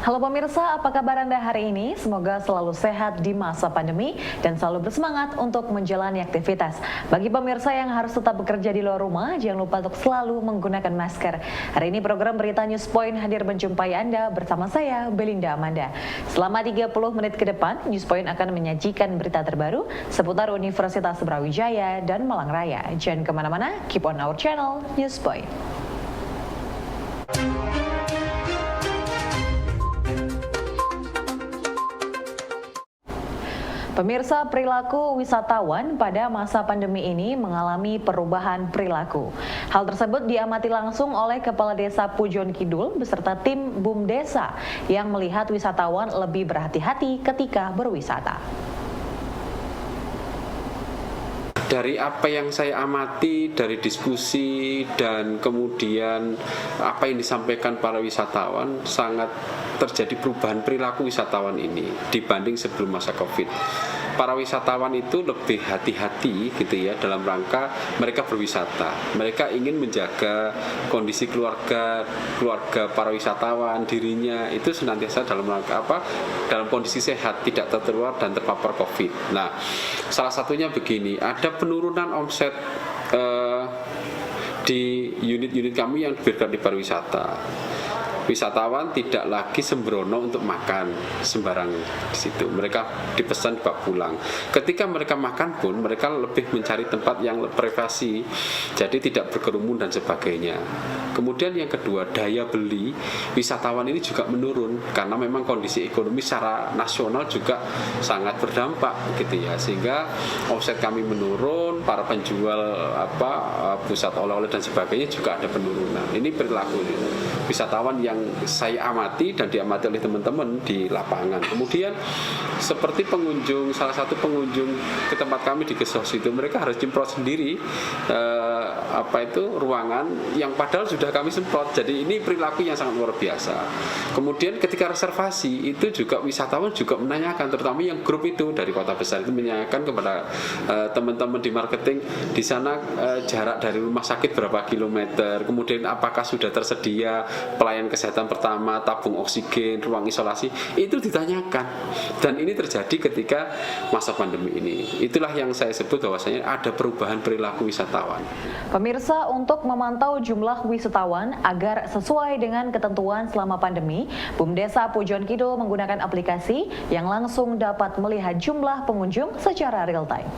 Halo pemirsa, apa kabar Anda hari ini? Semoga selalu sehat di masa pandemi dan selalu bersemangat untuk menjalani aktivitas. Bagi pemirsa yang harus tetap bekerja di luar rumah, jangan lupa untuk selalu menggunakan masker. Hari ini program Berita News Point hadir menjumpai Anda bersama saya, Belinda Amanda. Selama 30 menit ke depan, News Point akan menyajikan berita terbaru seputar Universitas Brawijaya dan Malang Raya. Jangan kemana-mana, keep on our channel, News Point. Pemirsa, perilaku wisatawan pada masa pandemi ini mengalami perubahan perilaku. Hal tersebut diamati langsung oleh Kepala Desa Pujon Kidul beserta tim BUMDesa yang melihat wisatawan lebih berhati-hati ketika berwisata. Dari apa yang saya amati dari diskusi dan kemudian apa yang disampaikan para wisatawan, sangat terjadi perubahan perilaku wisatawan ini dibanding sebelum masa Covid. Para wisatawan itu lebih hati-hati gitu ya dalam rangka mereka berwisata. Mereka ingin menjaga kondisi keluarga para wisatawan, dirinya itu senantiasa dalam rangka apa? Dalam kondisi sehat, tidak tertular dan terpapar Covid. Nah, salah satunya begini, ada penurunan omset di unit-unit kami yang bergerak di pariwisata. Wisatawan tidak lagi sembrono untuk makan sembarang di situ. Mereka dipesan dibawa pulang. Ketika mereka makan pun mereka lebih mencari tempat yang privasi, jadi tidak berkerumun dan sebagainya. Kemudian yang kedua, daya beli wisatawan ini juga menurun karena memang kondisi ekonomi secara nasional juga sangat berdampak gitu ya, sehingga omset kami menurun, para penjual pusat oleh-oleh dan sebagainya juga ada penurunan. Ini perilaku wisatawan yang saya amati dan diamati oleh teman-teman di lapangan. Kemudian seperti pengunjung, salah satu pengunjung ke tempat kami di Gesos itu, mereka harus nyemprot sendiri ruangan yang padahal sudah kami semprot. Jadi ini perilaku yang sangat luar biasa. Kemudian ketika reservasi itu juga wisatawan juga menanyakan, terutama yang grup itu dari kota besar itu menanyakan kepada teman-teman di marketing di sana jarak dari rumah sakit berapa kilometer, kemudian apakah sudah tersedia pelayanan kesehatan pertama, tabung oksigen, ruang isolasi, itu ditanyakan. Dan ini terjadi ketika masa pandemi ini. Itulah yang saya sebut bahwasanya ada perubahan perilaku wisatawan. Pemirsa, untuk memantau jumlah wisatawan agar sesuai dengan ketentuan selama pandemi, BUMDesa Pujon Kidul menggunakan aplikasi yang langsung dapat melihat jumlah pengunjung secara real time.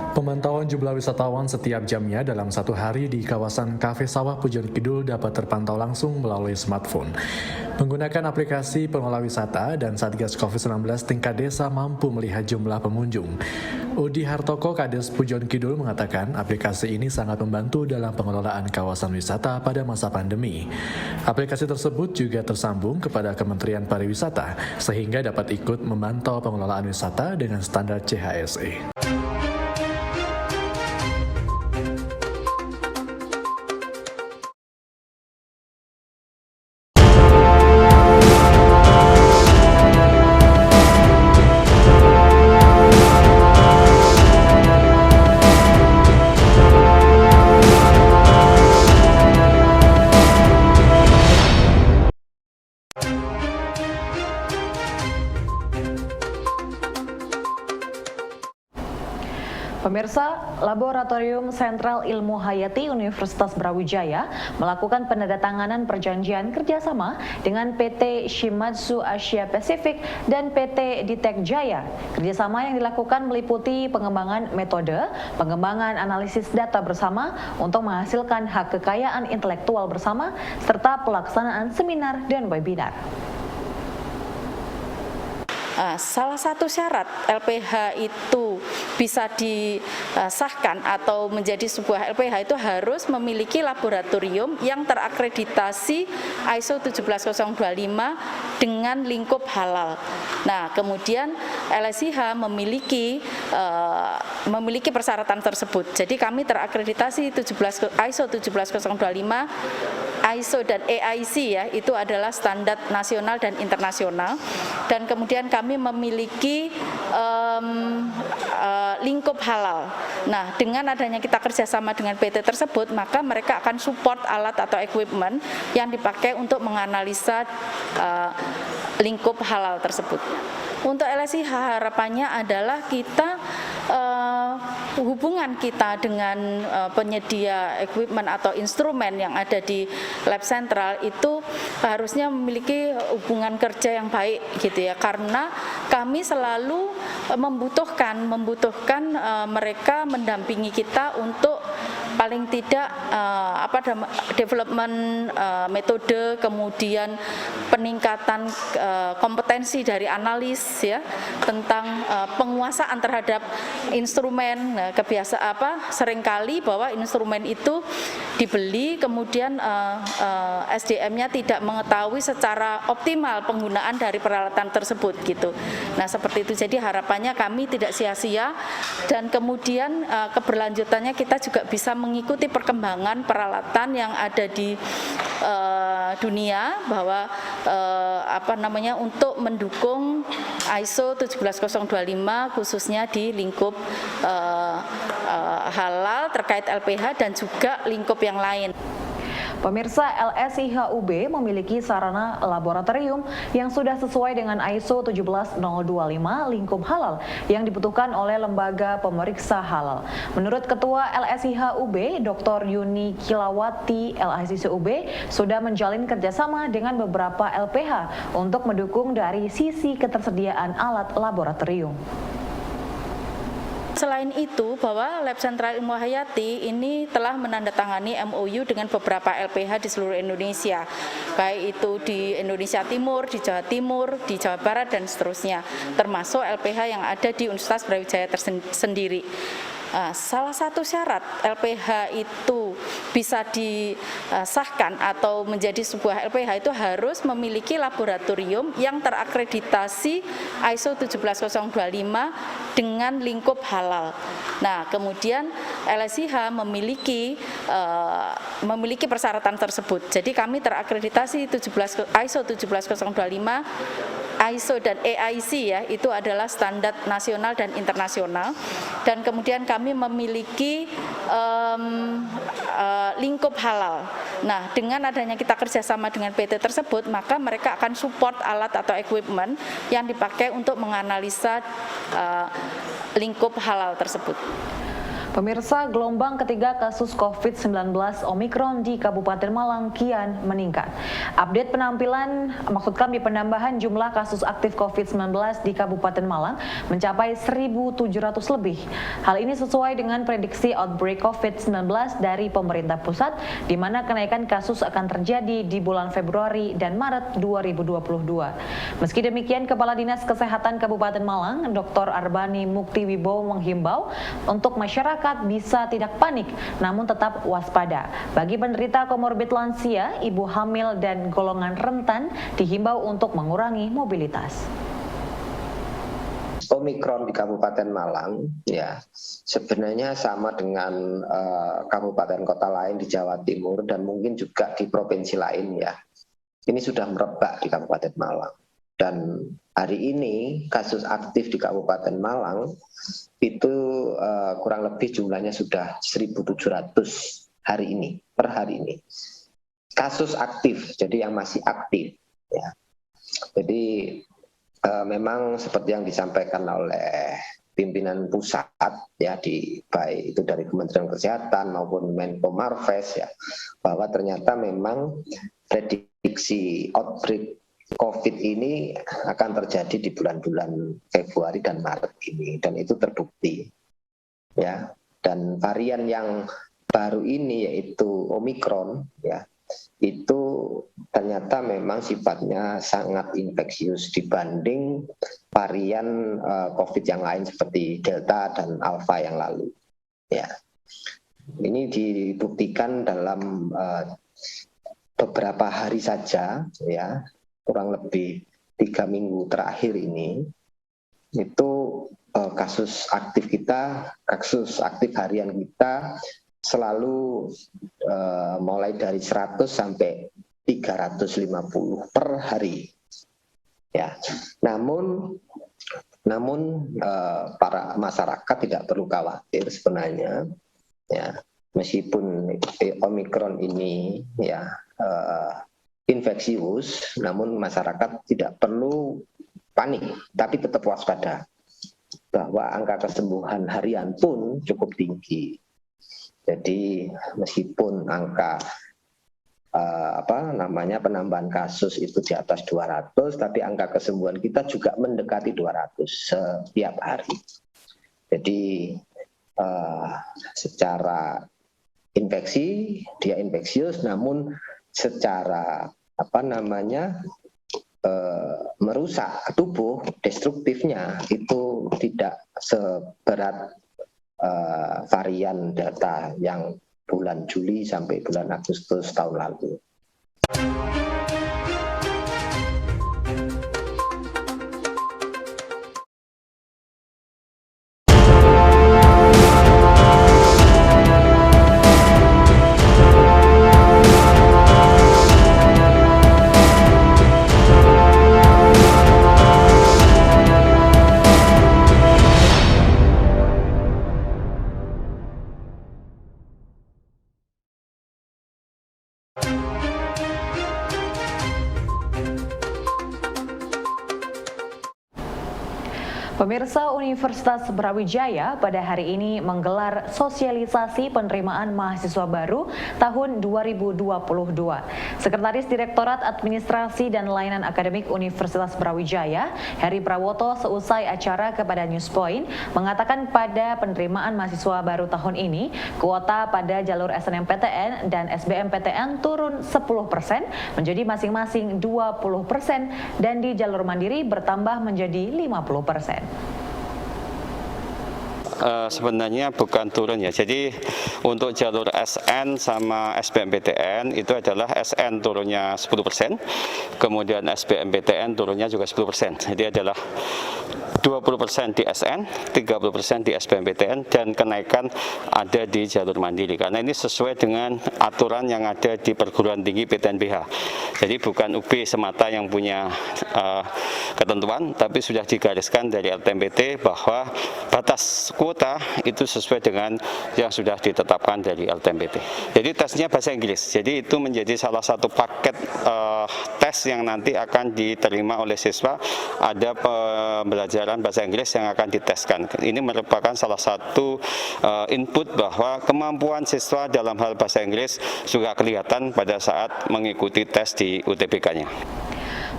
Pemantauan jumlah wisatawan setiap jamnya dalam satu hari di kawasan Kafe Sawah Pujon Kidul dapat terpantau langsung melalui smartphone. Menggunakan aplikasi pengelola wisata dan Satgas COVID-19 tingkat desa mampu melihat jumlah pengunjung. Udi Hartoko, Kades Pujon Kidul mengatakan aplikasi ini sangat membantu dalam pengelolaan kawasan wisata pada masa pandemi. Aplikasi tersebut juga tersambung kepada Kementerian Pariwisata sehingga dapat ikut memantau pengelolaan wisata dengan standar CHSE. Pemirsa, Laboratorium Sentral Ilmu Hayati Universitas Brawijaya melakukan penandatanganan perjanjian kerjasama dengan PT Shimadzu Asia Pasifik dan PT Ditek Jaya. Kerjasama yang dilakukan meliputi pengembangan metode, pengembangan analisis data bersama untuk menghasilkan hak kekayaan intelektual bersama, serta pelaksanaan seminar dan webinar. Salah satu syarat LPH itu bisa disahkan atau menjadi sebuah LPH itu harus memiliki laboratorium yang terakreditasi ISO 17025 dengan lingkup halal. Nah, kemudian LSIH memiliki persyaratan tersebut. Jadi kami terakreditasi ISO 17025 ISO dan AIC ya, itu adalah standar nasional dan internasional. Dan kemudian kami memiliki lingkup halal. Nah, dengan adanya kita kerjasama dengan PT tersebut, maka mereka akan support alat atau equipment yang dipakai untuk menganalisa lingkup halal tersebut. Untuk LSIH harapannya adalah kita hubungan kita dengan penyedia equipment atau instrumen yang ada di lab sentral itu harusnya memiliki hubungan kerja yang baik gitu ya, karena kami selalu membutuhkan mereka mendampingi kita untuk paling tidak development metode, kemudian peningkatan kompetensi dari analis ya tentang penguasaan terhadap instrumen. Nah, seringkali bahwa instrumen itu dibeli kemudian SDM-nya tidak mengetahui secara optimal penggunaan dari peralatan tersebut gitu. Nah, seperti itu. Jadi harapannya kami tidak sia-sia dan kemudian keberlanjutannya kita juga bisa mengikuti perkembangan peralatan yang ada di dunia bahwa untuk mendukung ISO 17025 khususnya di lingkup halal terkait LPH dan juga lingkup yang lain. Pemirsa, LSIHUB memiliki sarana laboratorium yang sudah sesuai dengan ISO 17025 lingkup halal yang dibutuhkan oleh lembaga pemeriksa halal. Menurut Ketua LSIHUB, Dr. Yuni Kilawati, LSIHUB sudah menjalin kerjasama dengan beberapa LPH untuk mendukung dari sisi ketersediaan alat laboratorium. Selain itu, bahwa Lab Sentral Ilmu Hayati ini telah menandatangani MOU dengan beberapa LPH di seluruh Indonesia, baik itu di Indonesia Timur, di Jawa Timur, di Jawa Barat, dan seterusnya, termasuk LPH yang ada di Universitas Brawijaya sendiri. Salah satu syarat LPH itu bisa disahkan atau menjadi sebuah LPH itu harus memiliki laboratorium yang terakreditasi ISO 17025 dengan lingkup halal. Nah, kemudian LSIH memiliki persyaratan tersebut. Jadi kami terakreditasi ISO 17025, ISO dan AIC ya, itu adalah standar nasional dan internasional. Dan kemudian kami memiliki lingkup halal. Nah, dengan adanya kita kerjasama dengan PT tersebut, maka mereka akan support alat atau equipment yang dipakai untuk menganalisa lingkup halal tersebut. Pemirsa, gelombang ketiga kasus COVID-19 Omikron di Kabupaten Malang kian meningkat. Update penambahan jumlah kasus aktif COVID-19 di Kabupaten Malang mencapai 1.700 lebih. Hal ini sesuai dengan prediksi outbreak COVID-19 dari pemerintah pusat, di mana kenaikan kasus akan terjadi di bulan Februari dan Maret 2022. Meski demikian, Kepala Dinas Kesehatan Kabupaten Malang, Dr. Arbani Muktiwibowo menghimbau untuk masyarakat bisa tidak panik, namun tetap waspada. Bagi penderita komorbid lansia, ibu hamil, dan golongan rentan dihimbau untuk mengurangi mobilitas. Omikron di Kabupaten Malang ya sebenarnya sama dengan kabupaten kota lain di Jawa Timur dan mungkin juga di provinsi lain ya. Ini sudah merebak di Kabupaten Malang. Dan hari ini kasus aktif di Kabupaten Malang itu kurang lebih jumlahnya sudah 1.700 hari ini, per hari ini. Kasus aktif, jadi yang masih aktif. Ya. Jadi memang seperti yang disampaikan oleh pimpinan pusat ya baik itu dari Kementerian Kesehatan maupun Menko Marves ya, bahwa ternyata memang prediksi outbreak COVID ini akan terjadi di bulan-bulan Februari dan Maret ini, dan itu terbukti ya. Dan varian yang baru ini yaitu Omikron ya, itu ternyata memang sifatnya sangat infeksius dibanding varian COVID yang lain seperti Delta dan Alpha yang lalu ya. Ini dibuktikan dalam beberapa hari saja ya, kurang lebih 3 minggu terakhir ini, itu kasus aktif harian kita selalu mulai dari 100 sampai 350 per hari. Ya, namun para masyarakat tidak perlu khawatir sebenarnya. Ya, meskipun Omikron ini ya infeksius, namun masyarakat tidak perlu panik, tapi tetap waspada bahwa angka kesembuhan harian pun cukup tinggi. Jadi meskipun angka penambahan kasus itu di atas 200, tapi angka kesembuhan kita juga mendekati 200 setiap hari. Jadi secara infeksi dia infeksius, namun secara merusak tubuh, destruktifnya itu tidak seberat varian Delta yang bulan Juli sampai bulan Agustus tahun lalu. Pemirsa, Universitas Brawijaya pada hari ini menggelar sosialisasi penerimaan mahasiswa baru tahun 2022. Sekretaris Direktorat Administrasi dan Layanan Akademik Universitas Brawijaya, Heri Prawoto, seusai acara kepada Newspoint, mengatakan pada penerimaan mahasiswa baru tahun ini, kuota pada jalur SNMPTN dan SBMPTN turun 10% menjadi masing-masing 20% dan di jalur mandiri bertambah menjadi 50%. Sebenarnya bukan turun ya. Jadi untuk jalur SN sama SBMPTN itu adalah SN turunnya 10%, kemudian SBMPTN turunnya juga 10%. Jadi adalah 20% di SN, 30% di SBMPTN, dan kenaikan ada di jalur mandiri. Karena ini sesuai dengan aturan yang ada di perguruan tinggi PTNBH. Jadi bukan UB semata yang punya ketentuan, tapi sudah digariskan dari LTMPT bahwa batas kuota itu sesuai dengan yang sudah ditetapkan dari LTMPT. Jadi tesnya bahasa Inggris. Jadi itu menjadi salah satu paket tes yang nanti akan diterima oleh siswa. Ada pembelajaran bahasa Inggris yang akan diteskan. Ini merupakan salah satu input bahwa kemampuan siswa dalam hal bahasa Inggris juga kelihatan pada saat mengikuti tes di UTBK-nya.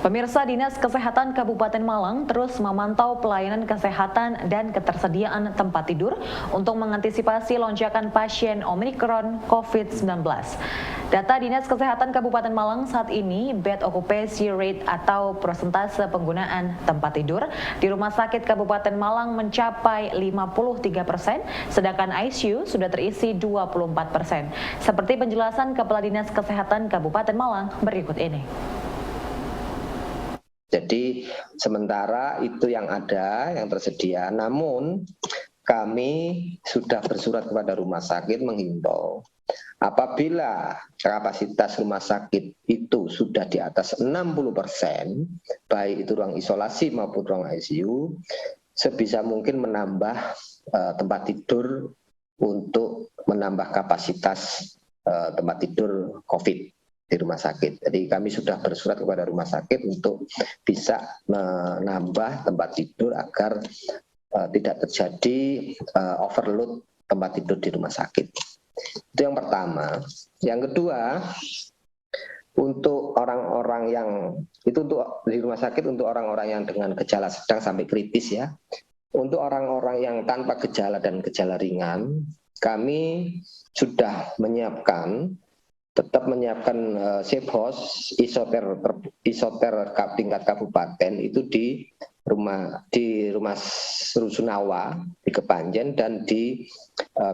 Pemirsa, Dinas Kesehatan Kabupaten Malang terus memantau pelayanan kesehatan dan ketersediaan tempat tidur untuk mengantisipasi lonjakan pasien Omikron COVID-19. Data Dinas Kesehatan Kabupaten Malang saat ini, bed occupancy rate atau persentase penggunaan tempat tidur di Rumah Sakit Kabupaten Malang mencapai 53%, sedangkan ICU sudah terisi 24%. Seperti penjelasan Kepala Dinas Kesehatan Kabupaten Malang berikut ini. Jadi sementara itu yang ada, yang tersedia, namun kami sudah bersurat kepada rumah sakit menghimbau apabila kapasitas rumah sakit itu sudah di atas 60%, baik itu ruang isolasi maupun ruang ICU, sebisa mungkin menambah tempat tidur untuk menambah kapasitas tempat tidur COVID di rumah sakit. Jadi kami sudah bersurat kepada rumah sakit untuk bisa menambah tempat tidur agar tidak terjadi overload tempat tidur di rumah sakit. Itu yang pertama. Yang kedua, untuk orang-orang yang itu untuk di rumah sakit untuk orang-orang yang dengan gejala sedang sampai kritis ya. Untuk orang-orang yang tanpa gejala dan gejala ringan, kami sudah tetap menyiapkan safe house isoter tingkat kabupaten itu di rumah Rusunawa di Kepanjen dan di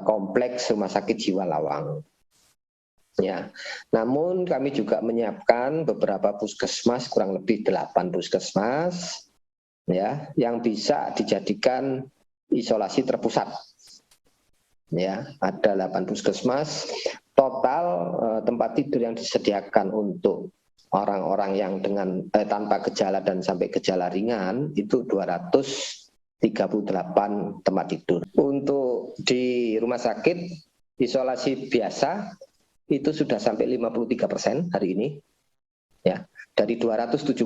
kompleks Rumah Sakit Jiwa Lawang. Ya, namun kami juga menyiapkan beberapa puskesmas, kurang lebih 8 puskesmas, ya, yang bisa dijadikan isolasi terpusat. ya, ada 8 puskesmas. Total tempat tidur yang disediakan untuk orang-orang yang dengan tanpa gejala dan sampai gejala ringan itu 238 tempat tidur. Untuk di rumah sakit isolasi biasa itu sudah sampai 53% hari ini. Ya, dari 278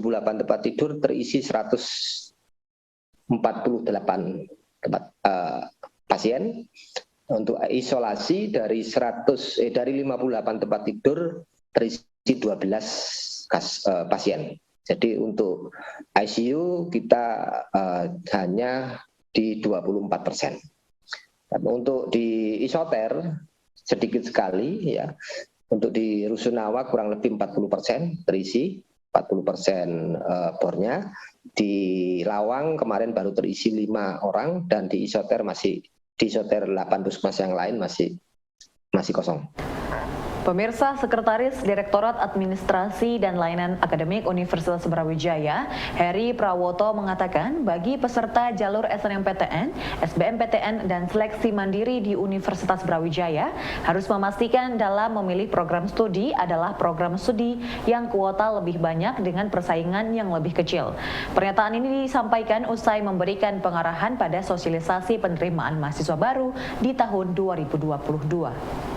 tempat tidur terisi 148 tempat pasien. Untuk isolasi dari 58 tempat tidur terisi 12 pasien. Jadi untuk ICU kita hanya di 24%. Untuk di isoter sedikit sekali ya. Untuk di Rusunawa kurang lebih 40% terisi, 40% bornya. Di Lawang kemarin baru terisi 5 orang dan di isoter 8 puskesmas yang lain masih kosong. Pemirsa, Sekretaris Direktorat Administrasi dan Layanan Akademik Universitas Brawijaya, Heri Prawoto mengatakan bagi peserta jalur SNMPTN, SBMPTN, dan seleksi mandiri di Universitas Brawijaya harus memastikan dalam memilih program studi adalah program studi yang kuota lebih banyak dengan persaingan yang lebih kecil. Pernyataan ini disampaikan usai memberikan pengarahan pada sosialisasi penerimaan mahasiswa baru di tahun 2022.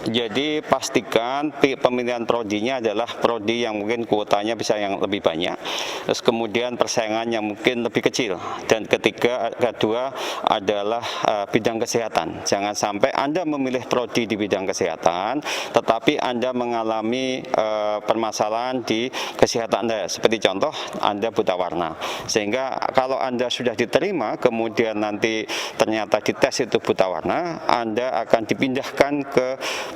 Jadi pastikan pemilihan prodinya adalah prodi yang mungkin kuotanya bisa yang lebih banyak. Terus kemudian persaingan yang mungkin lebih kecil. Dan kedua adalah bidang kesehatan. Jangan sampai Anda memilih prodi di bidang kesehatan, tetapi Anda mengalami permasalahan di kesehatan Anda. Seperti contoh, Anda buta warna. Sehingga kalau Anda sudah diterima, kemudian nanti ternyata dites itu buta warna, Anda akan dipindahkan ke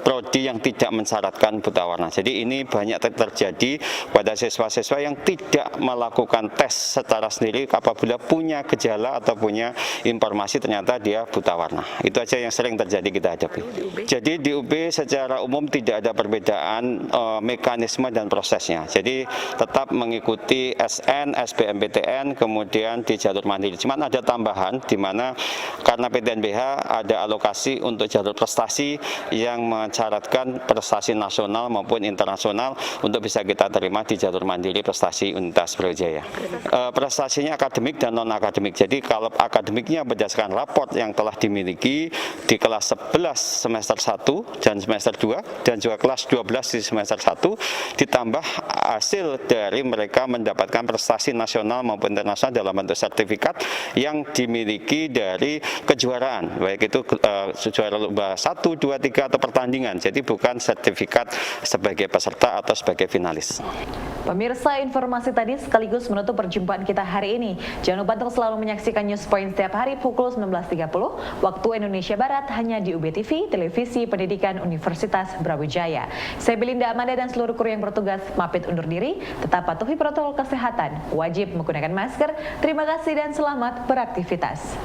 prodi yang tidak mensyaratkan buta warna. Jadi ini banyak terjadi pada siswa-siswa yang tidak melakukan tes secara sendiri apabila punya gejala atau punya informasi ternyata dia buta warna. Itu aja yang sering terjadi kita hadapi. Jadi di UB secara umum tidak ada perbedaan mekanisme dan prosesnya. Jadi tetap mengikuti SN, SBMPTN, kemudian di jalur mandiri. Cuman ada tambahan di mana karena PTNBH ada alokasi untuk jalur prestasi yang mensyaratkan prestasi nasional maupun internasional untuk bisa kita terima di jalur mandiri prestasi Universitas Brawijaya. Prestasinya akademik dan non-akademik. Jadi kalau akademiknya berdasarkan raport yang telah dimiliki di kelas 11 semester 1 dan semester 2 dan juga kelas 12 di semester 1 ditambah hasil dari mereka mendapatkan prestasi nasional maupun internasional dalam bentuk sertifikat yang dimiliki dari kejuaraan, baik itu juara lomba 1, 2, 3 atau pertandingan. Jadi bukan sertifikat sebagai peserta atau sebagai finalis. Pemirsa, informasi tadi sekaligus menutup perjumpaan kita hari ini. Jangan lupa untuk selalu menyaksikan News Point setiap hari pukul 19.30 waktu Indonesia Barat hanya di UB TV, Televisi Pendidikan Universitas Brawijaya. Saya Belinda Amanda dan seluruh kru yang bertugas pamit undur diri. Tetap patuhi protokol kesehatan, wajib menggunakan masker. Terima kasih dan selamat beraktivitas.